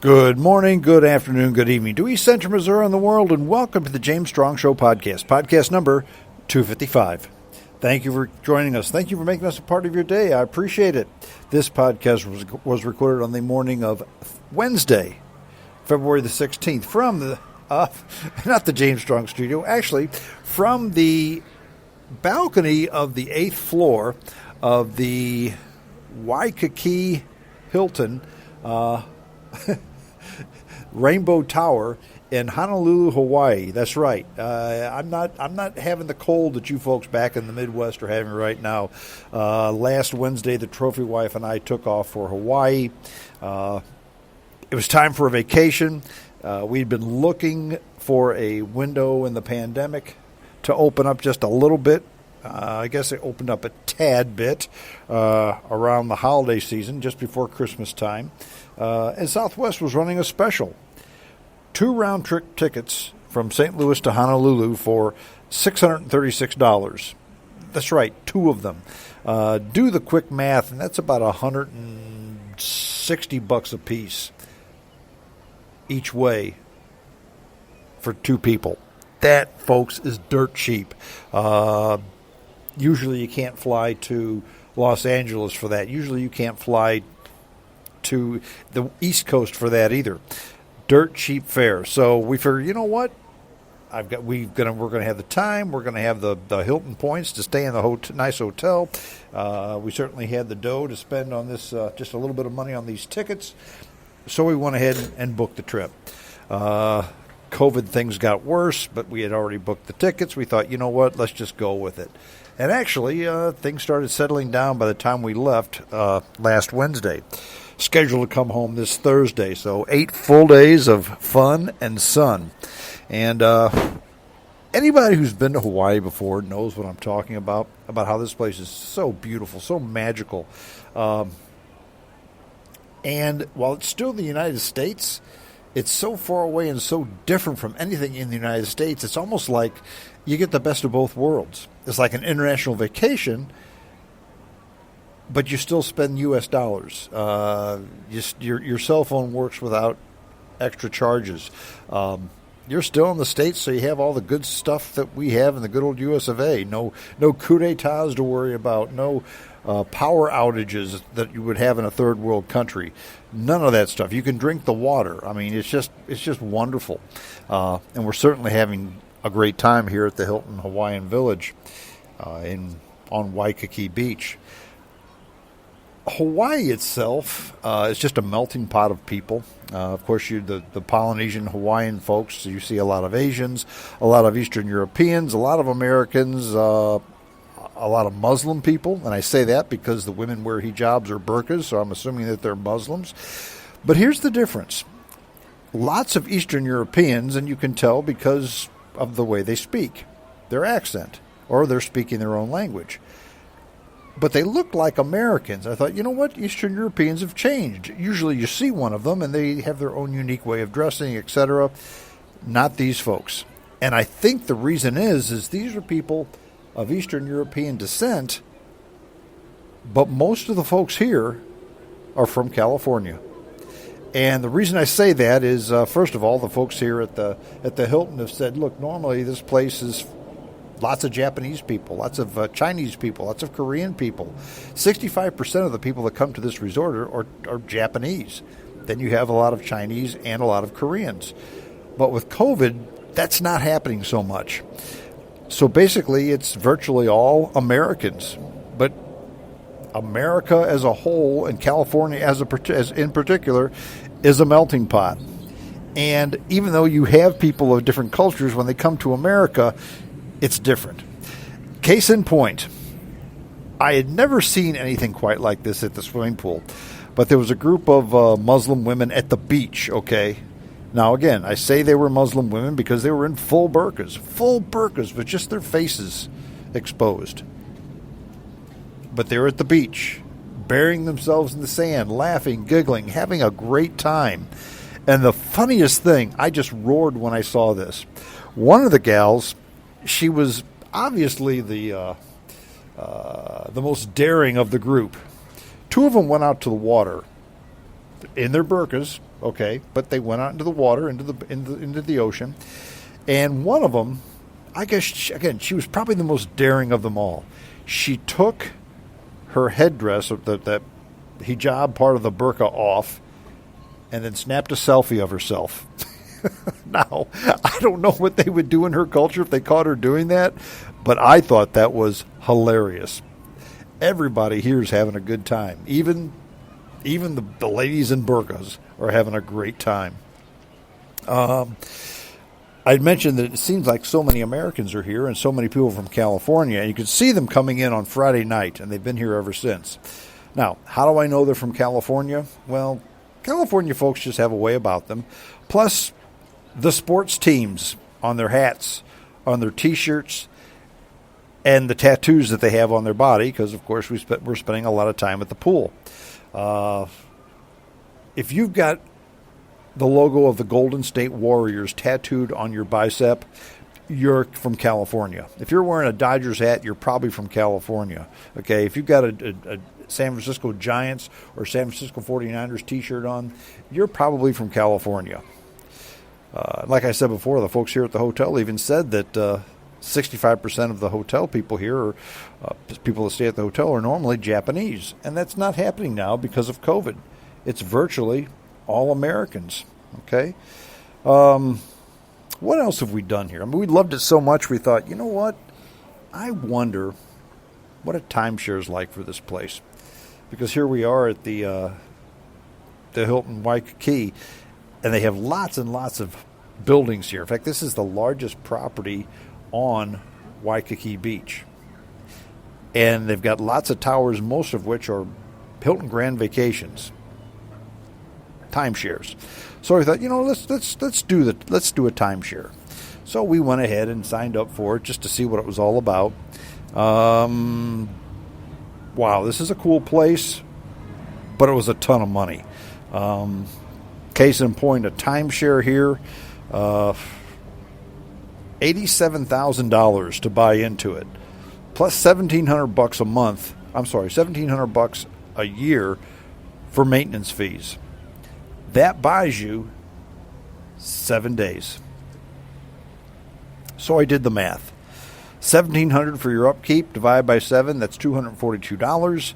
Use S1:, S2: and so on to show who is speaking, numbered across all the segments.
S1: Good morning, good afternoon, good evening to East Central Missouri and the world, and welcome to the James Strong Show podcast, podcast number 255. Thank you for joining us. Thank you for making us a part of your day. I appreciate it. This podcast was recorded on the morning of Wednesday, February the 16th, from the, not the James Strong studio, actually from the balcony of the 8th floor of the Waikiki Hilton Rainbow Tower in Honolulu, Hawaii. That's right. I'm not having the cold that you folks back in the Midwest are having right now. Last Wednesday, the trophy wife and I took off for Hawaii. It was time for a vacation. We'd been looking for a window in the pandemic to open up just a little bit. I guess it opened up a tad bit around the holiday season, just before Christmas time. And Southwest was running a special. 2 round-trip tickets from St. Louis to Honolulu for $636. That's right, 2 of them. Do the quick math, and that's about $160 a piece each way for 2 people. That, folks, is dirt cheap. Usually you can't fly to Los Angeles for that. Usually you can't fly to the East Coast for that either. Dirt cheap fare. So we figured, you know what? We're going to have the time. We're going to have the Hilton points to stay in the nice hotel. We certainly had the dough to spend on this, just a little bit of money on these tickets. So we went ahead and booked the trip. COVID things got worse, but we had already booked the tickets. We thought, you know what? Let's just go with it. And actually, things started settling down by the time we left last Wednesday. Scheduled to come home this Thursday. So 8 full days of fun and sun. And anybody who's been to Hawaii before knows what I'm talking about how this place is so beautiful, so magical. And while it's still the United States, it's so far away and so different from anything in the United States. It's almost like you get the best of both worlds. It's like an international vacation, but you still spend U.S. dollars. Your cell phone works without extra charges. You're still in the States, so you have all the good stuff that we have in the good old U.S. of A. No coup d'etats to worry about. No power outages that you would have in a third world country. None of that stuff. You can drink the water. I mean, it's just wonderful. And we're certainly having a great time here at the Hilton Hawaiian Village on Waikiki Beach. Hawaii itself is just a melting pot of people. Of course, the Polynesian Hawaiian folks, you see a lot of Asians, a lot of Eastern Europeans, a lot of Americans, a lot of Muslim people. And I say that because the women wear hijabs or burqas, so I'm assuming that they're Muslims. But here's the difference. Lots of Eastern Europeans, and you can tell because of the way they speak, their accent, or they're speaking their own language. But they look like Americans. I thought, you know what? Eastern Europeans have changed. Usually you see one of them, and they have their own unique way of dressing, etc. Not these folks. And I think the reason is these are people of Eastern European descent, but most of the folks here are from California. And the reason I say that is, first of all, the folks here at the Hilton have said, look, normally this place is lots of Japanese people, lots of Chinese people, lots of Korean people. 65% of the people that come to this resort are Japanese. Then you have a lot of Chinese and a lot of Koreans. But with COVID, that's not happening so much. So basically, it's virtually all Americans. But America as a whole, and California as in particular, is a melting pot. And even though you have people of different cultures, when they come to America, it's different. Case in point, I had never seen anything quite like this at the swimming pool. But there was a group of Muslim women at the beach, okay? Now, again, I say they were Muslim women because they were in full burqas with just their faces exposed. But they were at the beach, burying themselves in the sand, laughing, giggling, having a great time. And the funniest thing, I just roared when I saw this. One of the gals, she was obviously the most daring of the group. 2 of them went out to the water. in their burqas, okay, but they went out into the water, into the ocean. And one of them, I guess, she was probably the most daring of them all. She took her headdress, that hijab part of the burqa, off, and then snapped a selfie of herself. Now, I don't know what they would do in her culture if they caught her doing that, but I thought that was hilarious. Everybody here is having a good time. Even the ladies in burqas are having a great time. I'd mentioned that it seems like so many Americans are here and so many people from California, and you could see them coming in on Friday night, and they've been here ever since. Now, how do I know they're from California? Well, California folks just have a way about them. Plus, the sports teams on their hats, on their T-shirts, and the tattoos that they have on their body, because, of course, we're spending a lot of time at the pool. If you've got the logo of the Golden State Warriors tattooed on your bicep, you're from California. If you're wearing a Dodgers hat, you're probably from California. Okay, if you've got a San Francisco Giants or San Francisco 49ers T-shirt on, you're probably from California. Like I said before, the folks here at the hotel even said that 65% of the hotel people here, or people that stay at the hotel, are normally Japanese. And that's not happening now because of COVID. It's virtually all Americans. Okay? What else have we done here? I mean, we loved it so much we thought, you know what? I wonder what a timeshare is like for this place. Because here we are at the Hilton Waikiki, and they have lots and lots of buildings here. In fact, this is the largest property on Waikiki Beach. And they've got lots of towers, most of which are Hilton Grand Vacations timeshares. So I thought, let's do a timeshare. So we went ahead and signed up for it just to see what it was all about. Wow, this is a cool place, but it was a ton of money. Case in point, a timeshare here, $87,000 to buy into it, plus $1,700 a month. I'm sorry, $1,700 a year for maintenance fees. That buys you 7 days. So I did the math. $1,700 for your upkeep divided by 7, that's $242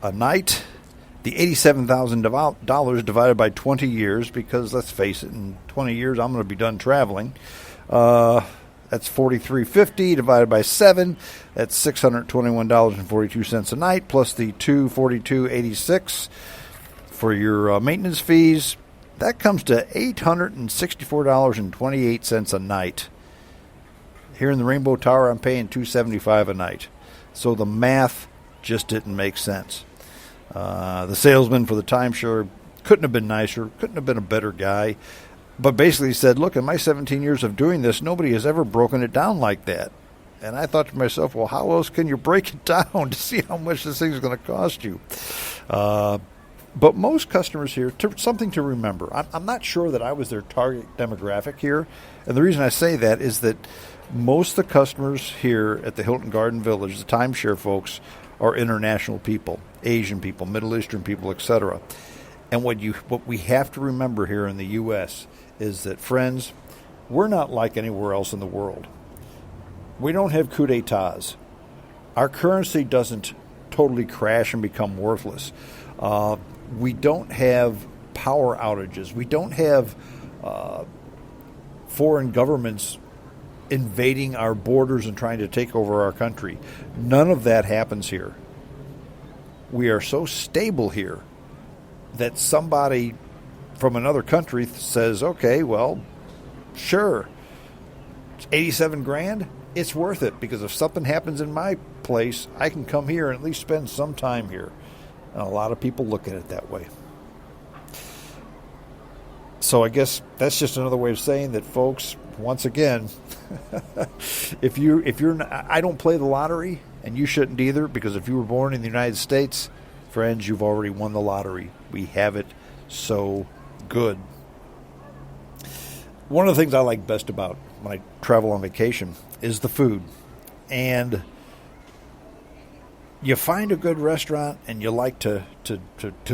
S1: a night. The $87,000 divided by 20 years, because let's face it, in 20 years I'm going to be done traveling. That's $4,350 divided by 7. That's $621.42 a night, plus the $242.86 for your maintenance fees. That comes to $864.28 a night. Here in the Rainbow Tower, I'm paying $275 a night. So the math just didn't make sense. The salesman for the timeshare couldn't have been nicer, couldn't have been a better guy, but basically said, look, in my 17 years of doing this, nobody has ever broken it down like that. And I thought to myself, well, how else can you break it down to see how much this thing is going to cost you? But most customers here, something to remember, I'm not sure that I was their target demographic here. And the reason I say that is that most of the customers here at the Hilton Garden Village, the timeshare folks, are international people, Asian people, Middle Eastern people, etc. And what we have to remember here in the U.S. is that, friends, we're not like anywhere else in the world. We don't have coup d'etats. Our currency doesn't totally crash and become worthless. We don't have power outages. We don't have foreign governments invading our borders and trying to take over our country. None of that happens here. We are so stable here that somebody from another country says, okay, well, sure, it's 87 grand. It's worth it, because if something happens in my place, I can come here and at least spend some time here. And a lot of people look at it that way. So I guess that's just another way of saying that, folks, once again, if you're not, I don't play the lottery, and you shouldn't either, because if you were born in the United States, friends, you've already won the lottery. We have it so good. One of the things I like best about when I travel on vacation is the food. And you find a good restaurant and you like to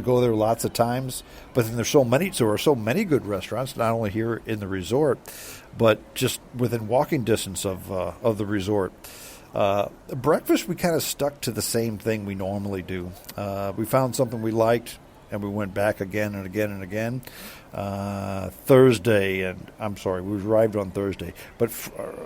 S1: go there lots of times, but then there are so many good restaurants, not only here in the resort, but just within walking distance of the resort. Breakfast, we kind of stuck to the same thing we normally do. We found something we liked, and we went back again and again and again. Thursday, and I'm sorry, we arrived on Thursday, but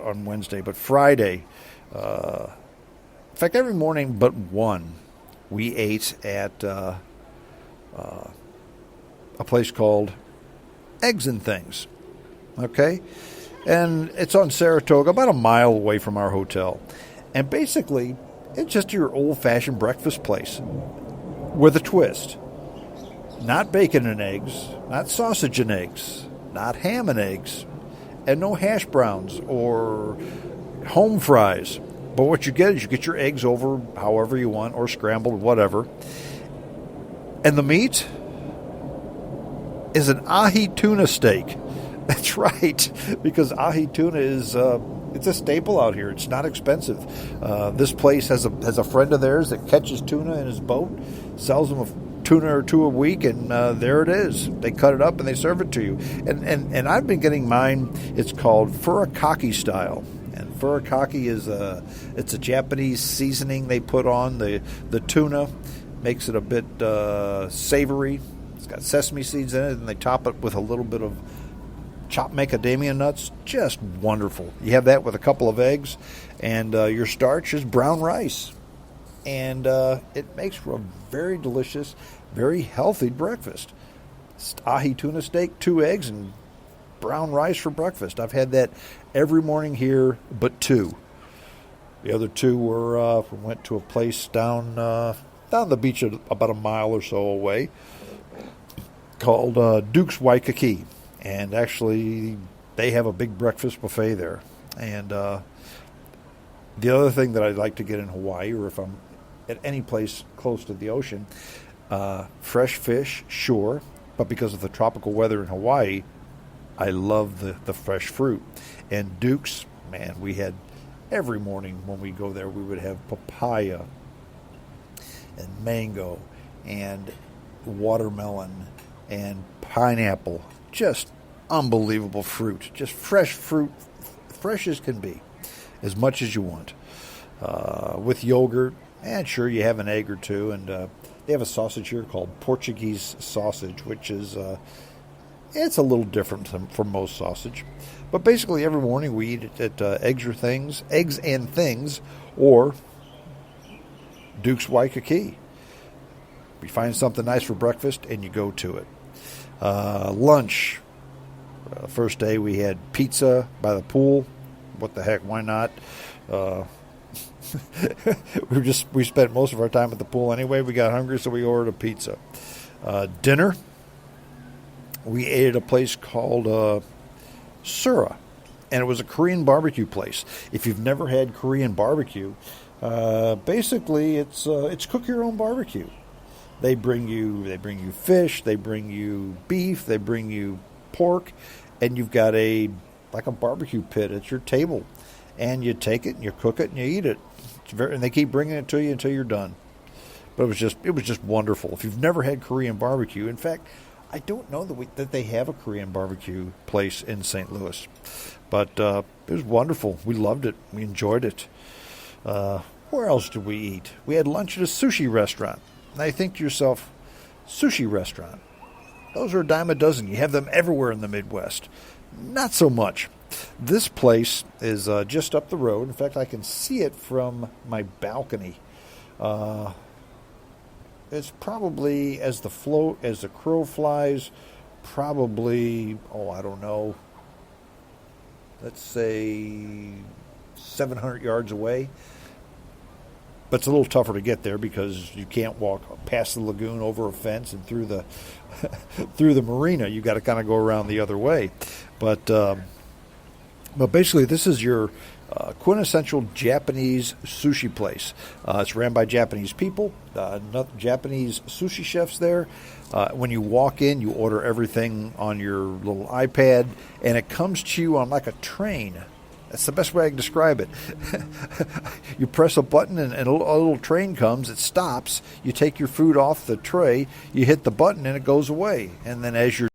S1: on Wednesday, but Friday. In fact, every morning but one, we ate at a place called Eggs and Things. Okay? And it's on Saratoga, about a mile away from our hotel. And basically, it's just your old-fashioned breakfast place with a twist. Not bacon and eggs, not sausage and eggs, not ham and eggs, and no hash browns or home fries. But what you get is you get your eggs over however you want, or scrambled, whatever. And the meat is an ahi tuna steak. That's right, because ahi tuna is it's a staple out here. It's not expensive. This place has a friend of theirs that catches tuna in his boat, sells them a tuna or two a week, and there it is. They cut it up and they serve it to you. And I've been getting mine. It's called furikake style. And furikake is it's a Japanese seasoning they put on the tuna, makes it a bit savory. It's got sesame seeds in it, and they top it with a little bit of chopped macadamia nuts. Just wonderful. You have that with a couple of eggs, and your starch is brown rice. And it makes for a very delicious, very healthy breakfast. Ahi tuna steak, 2 eggs, and brown rice for breakfast. I've had that every morning here but 2. The other 2 were we went to a place down the beach about a mile or so away called Duke's Waikiki. And actually, they have a big breakfast buffet there. And the other thing that I'd like to get in Hawaii, or if I'm at any place close to the ocean, fresh fish, sure. But because of the tropical weather in Hawaii, I love the fresh fruit. And Duke's, man, we had every morning when we go there, we would have papaya and mango and watermelon and pineapple. Just unbelievable fruit. Just fresh fruit, fresh as can be, as much as you want. With yogurt, and sure, you have an egg or two. And they have a sausage here called Portuguese sausage, which is it's a little different from most sausage. But basically, every morning we eat at Eggs and Things, or Duke's Waikiki. You find something nice for breakfast, and you go to it. Lunch. First day we had pizza by the pool. What the heck? Why not? We spent most of our time at the pool anyway. We got hungry, so we ordered a pizza. Dinner. We ate at a place called Sura, and it was a Korean barbecue place. If you've never had Korean barbecue, basically it's cook your own barbecue. They bring you fish, they bring you beef, they bring you pork, and you've got like a barbecue pit at your table, and you take it and you cook it and you eat it. And they keep bringing it to you until you're done. But it was just wonderful. If you've never had Korean barbecue, in fact, I don't know that they have a Korean barbecue place in St. Louis, but it was wonderful. We loved it. We enjoyed it. Where else did we eat? We had lunch at a sushi restaurant. Now you think to yourself, sushi restaurant, those are a dime a dozen. You have them everywhere in the Midwest. Not so much. This place is just up the road. In fact, I can see it from my balcony. It's probably, as the crow flies, probably, I don't know, let's say 700 yards away. But it's a little tougher to get there because you can't walk past the lagoon, over a fence, and through the through the marina. You got to kind of go around the other way. But basically, this is your quintessential Japanese sushi place. It's ran by Japanese people, Japanese sushi chefs there. When you walk in, you order everything on your little iPad, and it comes to you on like a train That's the best way I can describe it. You press a button and a little train comes, it stops, you take your food off the tray, you hit the button and it goes away. And then as you're